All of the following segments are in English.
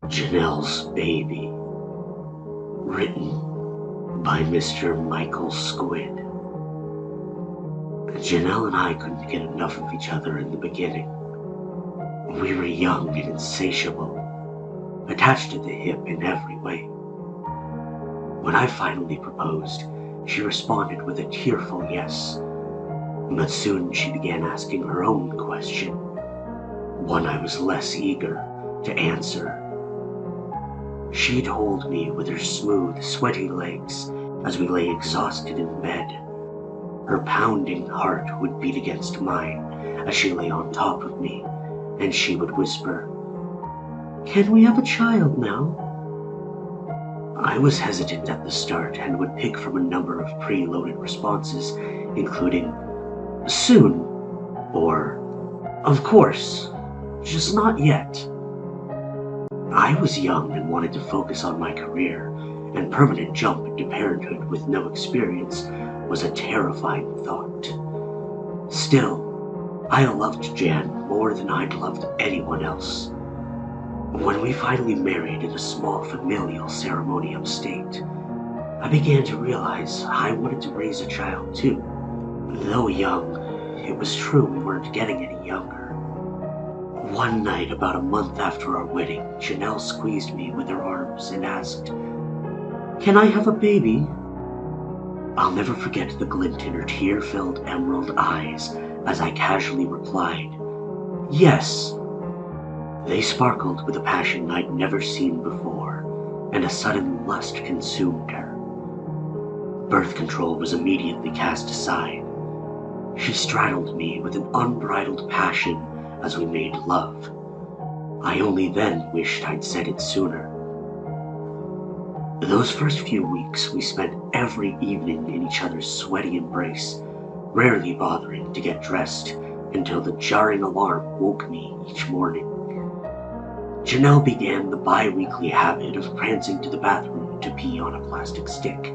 Janelle's Baby, written by Mr. Michael Squid. Janelle and I couldn't get enough of each other in the beginning. We were young and insatiable, attached at the hip in every way. When I finally proposed, she responded with a tearful yes, but soon she began asking her own question, one I was less eager to answer. She'd hold me with her smooth, sweaty legs as we lay exhausted in bed. Her pounding heart would beat against mine as she lay on top of me, and she would whisper, "Can we have a child now?" I was hesitant at the start and would pick from a number of pre-loaded responses, including, "Soon," or, "Of course, just not yet." I was young and wanted to focus on my career, and permanent jump into parenthood with no experience was a terrifying thought. Still, I loved Jan more than I'd loved anyone else. When we finally married in a small familial ceremony upstate, I began to realize I wanted to raise a child too. Though young, it was true we weren't getting any younger. One night, about a month after our wedding, Janelle squeezed me with her arms and asked, "Can I have a baby?" I'll never forget the glint in her tear-filled emerald eyes as I casually replied, "Yes." They sparkled with a passion I'd never seen before, and a sudden lust consumed her. Birth control was immediately cast aside. She straddled me with an unbridled passion as we made love. I only then wished I'd said it sooner. Those first few weeks we spent every evening in each other's sweaty embrace, rarely bothering to get dressed until the jarring alarm woke me each morning. Janelle began the bi-weekly habit of prancing to the bathroom to pee on a plastic stick,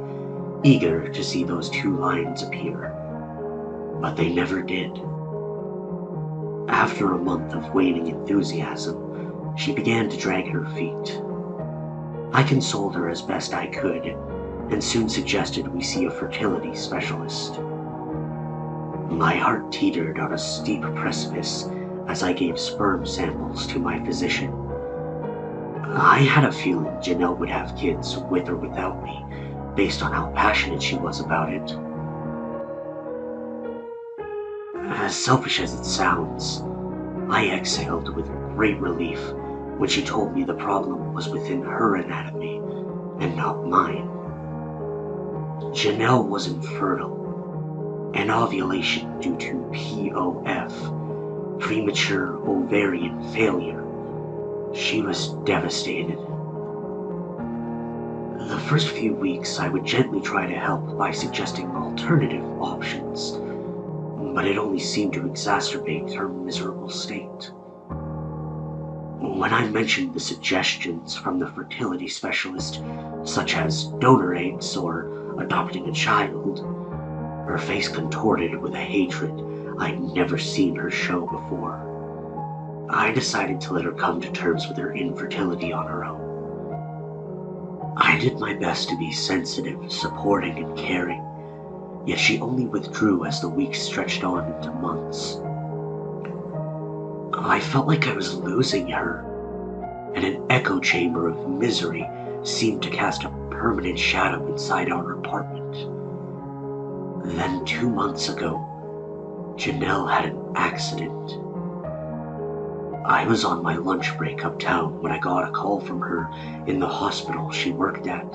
eager to see those two lines appear. But they never did. After a month of waning enthusiasm, she began to drag her feet. I consoled her as best I could, and soon suggested we see a fertility specialist. My heart teetered on a steep precipice as I gave sperm samples to my physician. I had a feeling Janelle would have kids with or without me, based on how passionate she was about it. As selfish as it sounds, I exhaled with great relief when she told me the problem was within her anatomy and not mine. Janelle was infertile, an ovulation due to POF, premature ovarian failure. She was devastated. The first few weeks I would gently try to help by suggesting alternative options, but it only seemed to exacerbate her miserable state. When I mentioned the suggestions from the fertility specialist, such as donor eggs or adopting a child, her face contorted with a hatred I'd never seen her show before. I decided to let her come to terms with her infertility on her own. I did my best to be sensitive, supporting, and caring, yet she only withdrew as the weeks stretched on into months. I felt like I was losing her, and an echo chamber of misery seemed to cast a permanent shadow inside our apartment. Then 2 months ago, Janelle had an accident. I was on my lunch break uptown when I got a call from her in the hospital she worked at.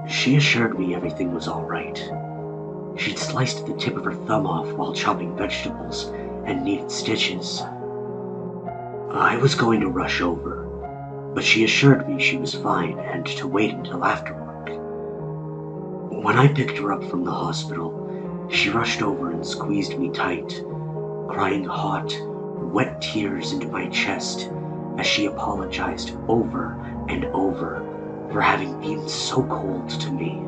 She assured me everything was all right. She'd sliced the tip of her thumb off while chopping vegetables and needed stitches. I was going to rush over, but she assured me she was fine and to wait until after work. When I picked her up from the hospital, she rushed over and squeezed me tight, crying hot, wet tears into my chest as she apologized over and over for having been so cold to me.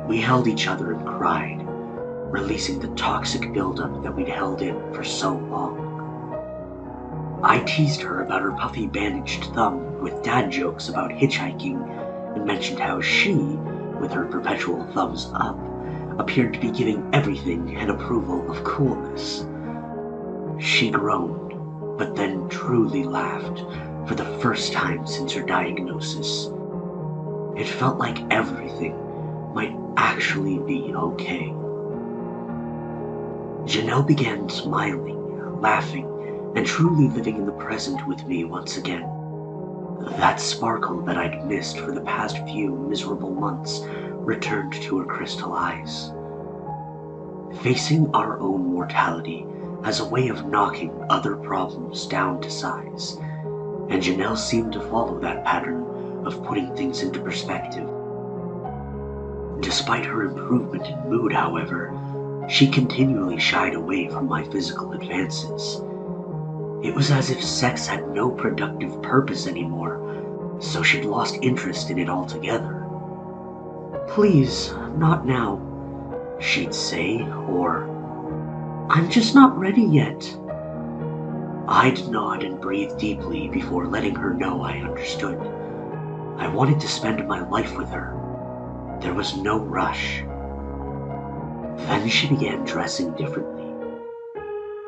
We held each other and cried, releasing the toxic buildup that we'd held in for so long. I teased her about her puffy bandaged thumb with dad jokes about hitchhiking and mentioned how she, with her perpetual thumbs up, appeared to be giving everything an approval of coolness. She groaned, but then truly laughed for the first time since her diagnosis. It felt like everything might actually be okay. Janelle began smiling, laughing, and truly living in the present with me once again. That sparkle that I'd missed for the past few miserable months returned to her crystal eyes. Facing our own mortality has a way of knocking other problems down to size, and Janelle seemed to follow that pattern of putting things into perspective. Despite her improvement in mood, however, she continually shied away from my physical advances. It was as if sex had no productive purpose anymore, so she'd lost interest in it altogether. "Please, not now," she'd say, or, "I'm just not ready yet." I'd nod and breathe deeply before letting her know I understood. I wanted to spend my life with her. There was no rush. Then she began dressing differently.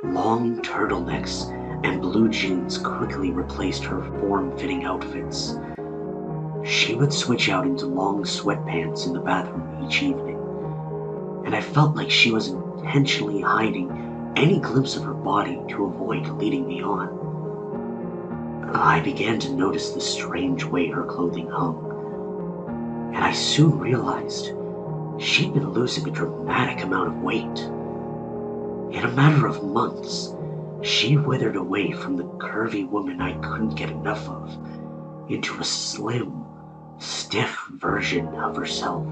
Long turtlenecks and blue jeans quickly replaced her form-fitting outfits. She would switch out into long sweatpants in the bathroom each evening, and I felt like she was intentionally hiding any glimpse of her body to avoid leading me on. I began to notice the strange way her clothing hung, and I soon realized she'd been losing a dramatic amount of weight. In a matter of months, she withered away from the curvy woman I couldn't get enough of into a slim, stiff version of herself.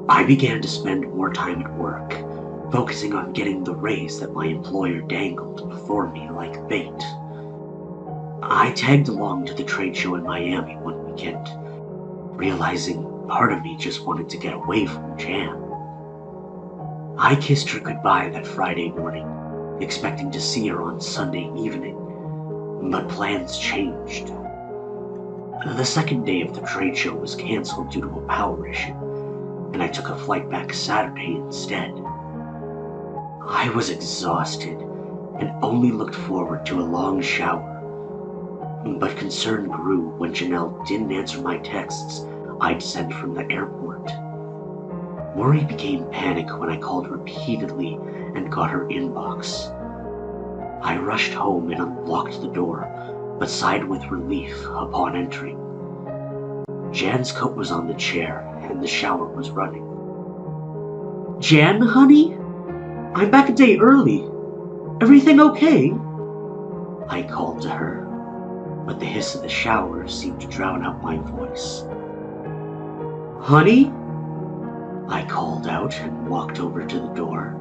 I began to spend more time at work, focusing on getting the raise that my employer dangled before me like bait. I tagged along to the trade show in Miami one weekend, realizing part of me just wanted to get away from Jan. I kissed her goodbye that Friday morning, expecting to see her on Sunday evening, but plans changed. The second day of the trade show was canceled due to a power issue, and I took a flight back Saturday instead. I was exhausted and only looked forward to a long shower, but concern grew when Janelle didn't answer my texts I'd sent from the airport. Worry became panic when I called repeatedly and got her inbox. I rushed home and unlocked the door, but sighed with relief upon entering. Jan's coat was on the chair and the shower was running. "Jan, honey? I'm back a day early. Everything okay?" I called to her, but the hiss of the shower seemed to drown out my voice. "Honey?" I called out and walked over to the door.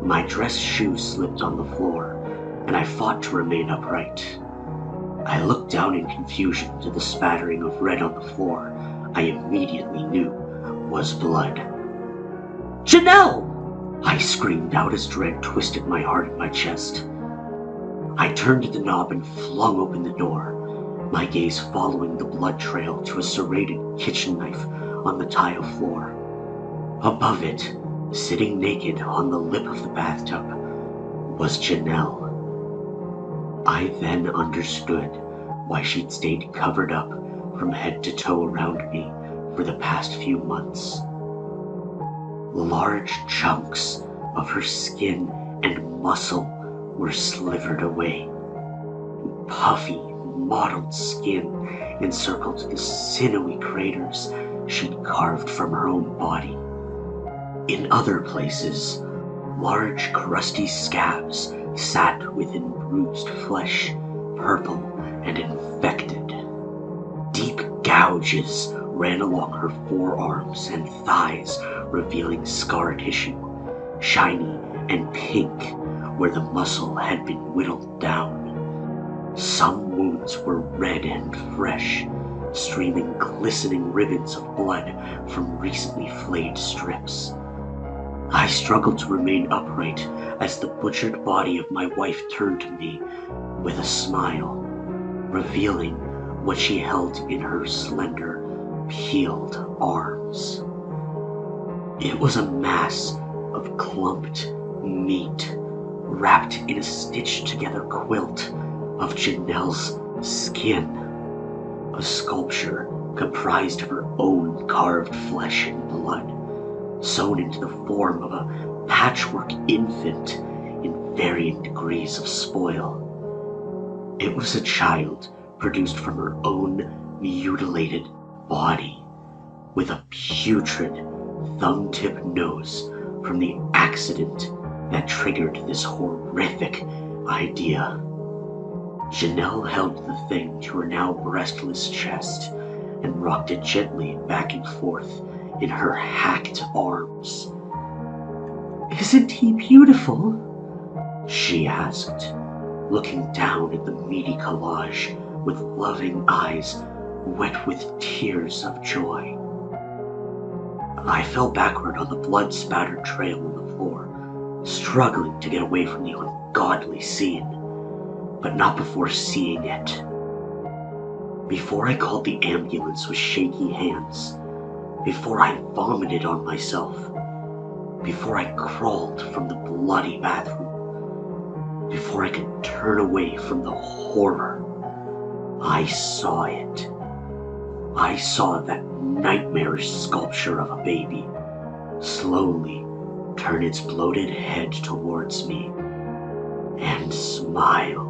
My dress shoe slipped on the floor, and I fought to remain upright. I looked down in confusion to the spattering of red on the floor I immediately knew was blood. "Janelle!" I screamed out as dread twisted my heart in my chest. I turned the knob and flung open the door, my gaze following the blood trail to a serrated kitchen knife on the tile floor. Above it, sitting naked on the lip of the bathtub, was Janelle. I then understood why she'd stayed covered up from head to toe around me for the past few months. Large chunks of her skin and muscle were slivered away. Puffy, mottled skin encircled the sinewy craters she'd carved from her own body. In other places, large crusty scabs sat within bruised flesh, purple and infected. Deep gouges ran along her forearms and thighs, revealing scar tissue, shiny and pink where the muscle had been whittled down. Some wounds were red and fresh, streaming glistening ribbons of blood from recently flayed strips. I struggled to remain upright as the butchered body of my wife turned to me with a smile, revealing what she held in her slender, peeled arms. It was a mass of clumped meat wrapped in a stitched-together quilt of Janelle's skin, a sculpture comprised of her own carved flesh and blood, sewn into the form of a patchwork infant in varying degrees of spoil. It was a child produced from her own mutilated body, with a putrid thumb-tip nose from the accident that triggered this horrific idea. Janelle held the thing to her now breastless chest and rocked it gently back and forth in her hacked arms. "Isn't he beautiful?" she asked, looking down at the meaty collage with loving eyes wet with tears of joy. I fell backward on the blood-spattered trail on the floor, struggling to get away from the ungodly scene, but not before seeing it. Before I called the ambulance with shaky hands, before I vomited on myself, before I crawled from the bloody bathroom, before I could turn away from the horror, I saw it. I saw that nightmarish sculpture of a baby slowly turn its bloated head towards me and smile.